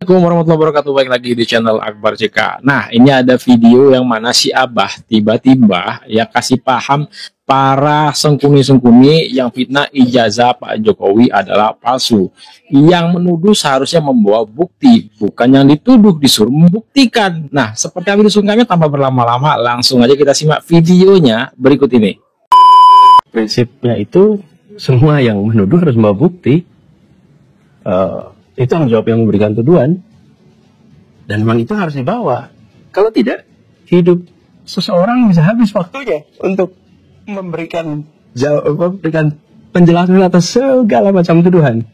Assalamualaikum warahmatullahi wabarakatuh. Baik lagi di channel Akbar CK. Nah, ini ada video yang mana si Abah tiba-tiba ya kasih paham para sengkuni-sengkuni yang fitnah ijazah Pak Jokowi adalah palsu. Yang menuduh seharusnya membawa bukti, bukan yang dituduh disuruh membuktikan. Nah, seperti apa disungkapnya tanpa berlama-lama, langsung aja kita simak videonya berikut ini. Prinsipnya itu semua yang menuduh harus membawa bukti. Itu tanggung jawab yang memberikan tuduhan, dan memang itu harus dibawa. Kalau tidak, hidup seseorang bisa habis waktunya untuk memberikan penjelasan atas segala macam tuduhan.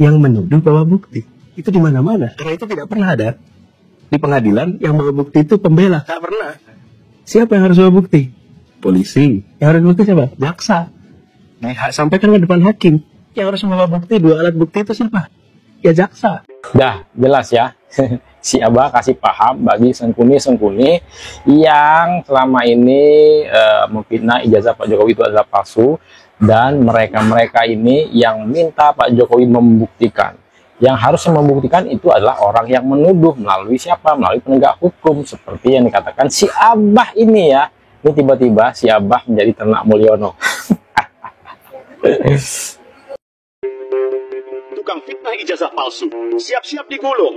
Yang menuduh bawa bukti itu di mana-mana, karena itu tidak pernah ada di pengadilan yang bawa bukti itu pembela, tak pernah. Siapa yang harus bawa bukti? Polisi. Yang harus bukti siapa? Jaksa. Nah, sampaikan ke depan hakim. Yang harus membawa bukti, dua alat bukti itu siapa? Ya jaksa. Dah jelas ya. Si Abah kasih paham bagi sengkuni-sengkuni yang selama ini memfitnah ijazah Pak Jokowi itu adalah palsu, dan mereka-mereka ini yang minta Pak Jokowi membuktikan. Yang harusnya membuktikan itu adalah orang yang menuduh, melalui siapa? Melalui penegak hukum, seperti yang dikatakan si Abah ini ya. Ini tiba-tiba si Abah menjadi ternak Mulyono. Tukang fitnah ijazah palsu, siap-siap digulung.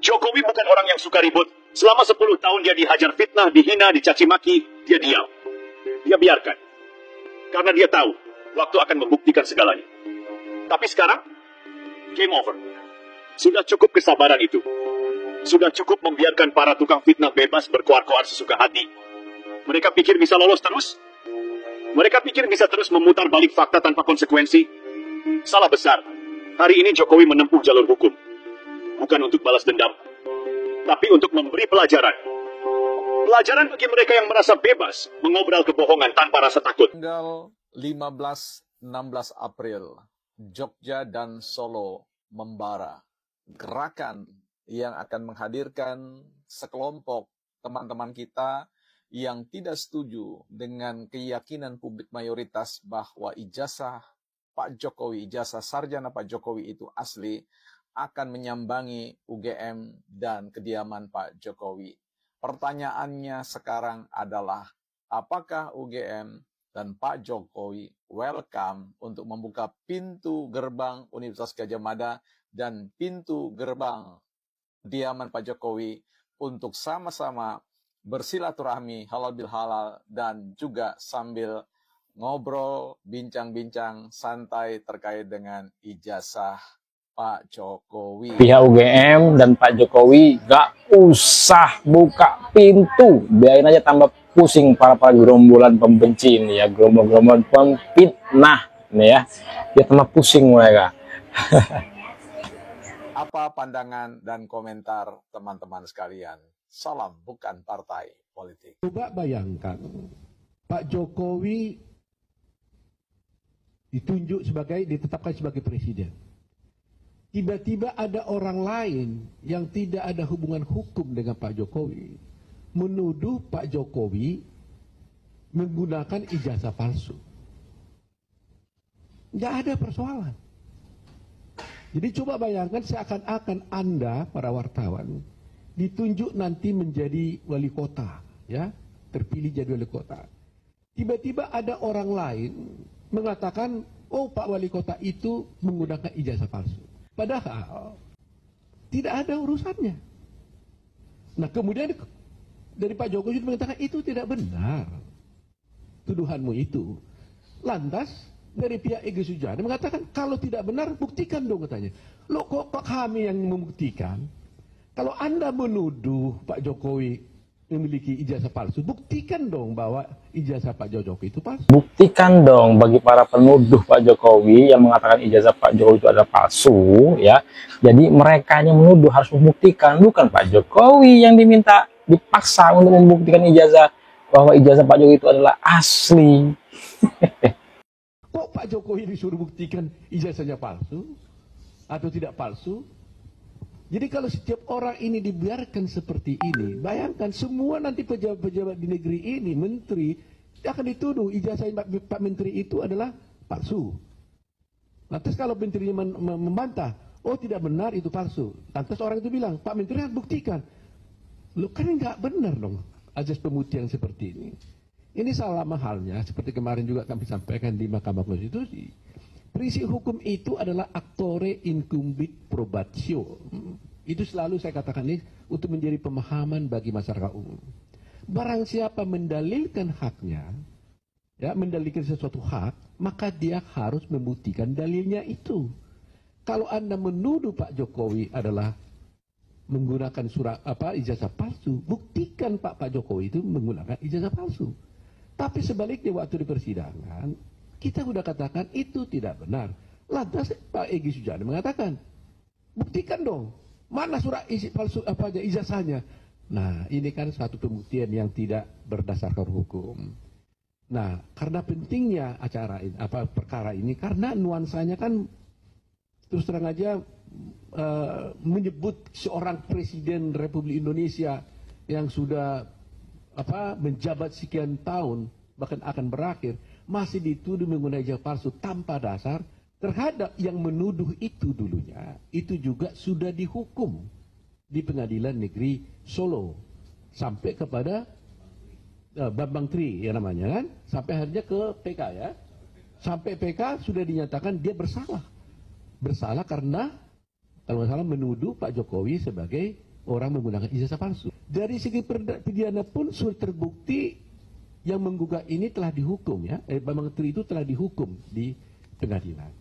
Jokowi bukan orang yang suka ribut. Selama 10 tahun dia dihajar fitnah, dihina, dicaci maki, dia diam. Dia biarkan. Karena dia tahu, waktu akan membuktikan segalanya. Tapi sekarang, game over. Sudah cukup kesabaran itu. Sudah cukup membiarkan para tukang fitnah bebas berkoar-koar sesuka hati. Mereka pikir bisa lolos terus? Mereka pikir bisa terus memutar balik fakta tanpa konsekuensi? Salah besar. Hari ini Jokowi menempuh jalur hukum. Bukan untuk balas dendam, tapi untuk memberi pelajaran. Pelajaran bagi mereka yang merasa bebas mengobrol kebohongan tanpa rasa takut. Tanggal 15-16 April, Jogja dan Solo membara. Gerakan yang akan menghadirkan sekelompok teman-teman kita yang tidak setuju dengan keyakinan publik mayoritas bahwa ijazah Pak Jokowi, ijazah sarjana Pak Jokowi itu asli, akan menyambangi UGM dan kediaman Pak Jokowi. Pertanyaannya sekarang adalah, apakah UGM dan Pak Jokowi welcome untuk membuka pintu gerbang Universitas Gadjah Mada dan pintu gerbang kediaman Pak Jokowi untuk sama-sama bersilaturahmi halal bil halal dan juga sambil ngobrol, bincang-bincang santai terkait dengan ijazah Pak Jokowi. Pihak UGM dan Pak Jokowi gak usah buka pintu, biarin aja tambah pusing para gerombolan pembenci ini ya, gerombolan pemfitnah ini ya, dia tambah pusing mereka. Apa pandangan dan komentar teman-teman sekalian? Salam bukan partai politik. Coba bayangkan, Pak Jokowi ditetapkan sebagai presiden. Tiba-tiba ada orang lain yang tidak ada hubungan hukum dengan Pak Jokowi menuduh Pak Jokowi menggunakan ijazah palsu. Nggak ada persoalan. Jadi coba bayangkan seakan-akan Anda, para wartawan, ditunjuk nanti menjadi wali kota, ya, terpilih jadi wali kota. Tiba-tiba ada orang lain mengatakan, oh Pak Wali Kota itu menggunakan ijazah palsu. Padahal tidak ada urusannya. Nah kemudian dari Pak Jokowi mengatakan itu tidak benar tuduhanmu itu. Lantas dari pihak Egy Sujana mengatakan kalau tidak benar buktikan dong katanya. Loh kok kami yang membuktikan? Kalau Anda menuduh Pak Jokowi memiliki ijazah palsu, buktikan dong bahwa ijazah Pak Jokowi itu palsu. Buktikan dong bagi para penuduh Pak Jokowi yang mengatakan ijazah Pak Jokowi itu adalah palsu ya. Jadi mereka yang menuduh harus membuktikan, bukan Pak Jokowi yang diminta dipaksa untuk membuktikan ijazah bahwa ijazah Pak Jokowi itu adalah asli. Kok Pak Jokowi disuruh buktikan ijazahnya palsu atau tidak palsu? Jadi kalau setiap orang ini dibiarkan seperti ini, bayangkan semua nanti pejabat-pejabat di negeri ini, menteri, akan dituduh ijazah Pak Menteri itu adalah palsu. Lantas kalau menterinya membantah, Oh tidak benar, itu palsu. Lantas orang itu bilang, Pak Menteri harus buktikan. Loh kan nggak benar dong azas pembuktian seperti ini. Ini sama halnya seperti kemarin juga kami sampaikan di Mahkamah Konstitusi. Prinsip hukum itu adalah actore incumbit probatio. Itu selalu saya katakan ini untuk menjadi pemahaman bagi masyarakat umum. Barang siapa mendalilkan haknya, ya mendalilkan sesuatu hak, maka dia harus membuktikan dalilnya itu. Kalau Anda menuduh Pak Jokowi adalah menggunakan ijazah palsu, buktikan Pak Jokowi itu menggunakan ijazah palsu. Tapi sebaliknya waktu di persidangan, kita sudah katakan itu tidak benar. Lantas Pak Egy Sujana mengatakan, buktikan dong, mana surat isi palsu apa aja ijazahnya. Nah, ini kan satu pembuktian yang tidak berdasarkan hukum. Nah, karena pentingnya perkara ini, karena nuansanya kan terus terang aja menyebut seorang presiden Republik Indonesia yang sudah menjabat sekian tahun bahkan akan berakhir masih dituduh menggunakan ijazah palsu tanpa dasar terhadap yang menuduh itu dulunya itu juga sudah dihukum di Pengadilan Negeri Solo sampai kepada Bambang Tri ya namanya kan sampai akhirnya ke PK ya sampai PK sudah dinyatakan dia bersalah karena kalau nggak salah menuduh Pak Jokowi sebagai orang menggunakan ijazah palsu. Dari segi pidana pun sudah terbukti yang menggugat ini telah dihukum ya. Bambang Tri itu telah dihukum di pengadilan.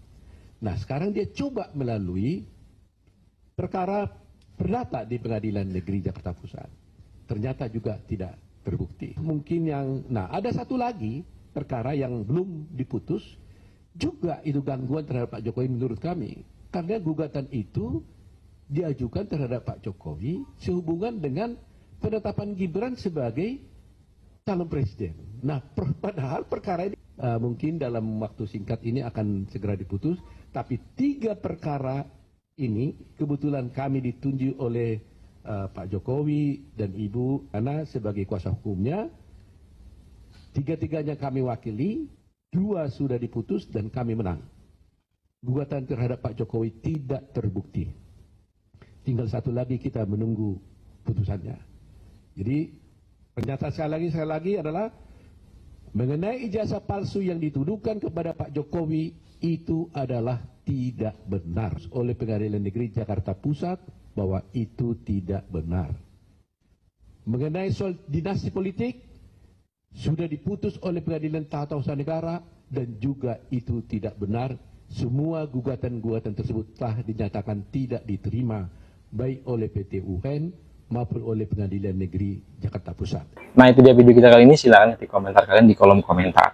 Nah sekarang dia coba melalui perkara perdata di Pengadilan Negeri Jakarta Pusat. Ternyata juga tidak terbukti. Mungkin ada satu lagi perkara yang belum diputus. Juga itu gangguan terhadap Pak Jokowi menurut kami. Karena gugatan itu diajukan terhadap Pak Jokowi sehubungan dengan penetapan Gibran sebagai calon presiden. Nah, padahal perkara ini mungkin dalam waktu singkat ini akan segera diputus. Tapi 3 perkara ini kebetulan kami ditunjuk oleh Pak Jokowi dan Ibu Ana sebagai kuasa hukumnya. 3-tiganya kami wakili. 2 sudah diputus dan kami menang. Gugatan terhadap Pak Jokowi tidak terbukti. Tinggal 1 lagi kita menunggu putusannya. Jadi pernyataan sekali lagi adalah mengenai ijazah palsu yang dituduhkan kepada Pak Jokowi itu adalah tidak benar oleh Pengadilan Negeri Jakarta Pusat bahwa itu tidak benar. Mengenai soal dinasti politik sudah diputus oleh Pengadilan Tata Usaha Negara dan juga itu tidak benar. Semua gugatan-gugatan tersebut telah dinyatakan tidak diterima baik oleh PT UN maupun oleh Pengadilan Negeri Jakarta Pusat. Nah itu dia video kita kali ini, silahkan nanti komentar kalian di kolom komentar.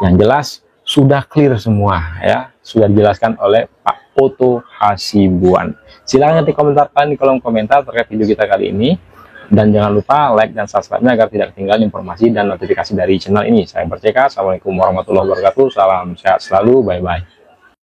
Yang jelas sudah clear semua ya, sudah dijelaskan oleh Pak Otto Hasibuan. Silahkan nanti komentar kalian di kolom komentar terkait video kita kali ini. Dan jangan lupa like dan subscribe-nya agar tidak ketinggalan informasi dan notifikasi dari channel ini. Saya Berceka, Assalamualaikum warahmatullahi wabarakatuh, salam sehat selalu, bye-bye.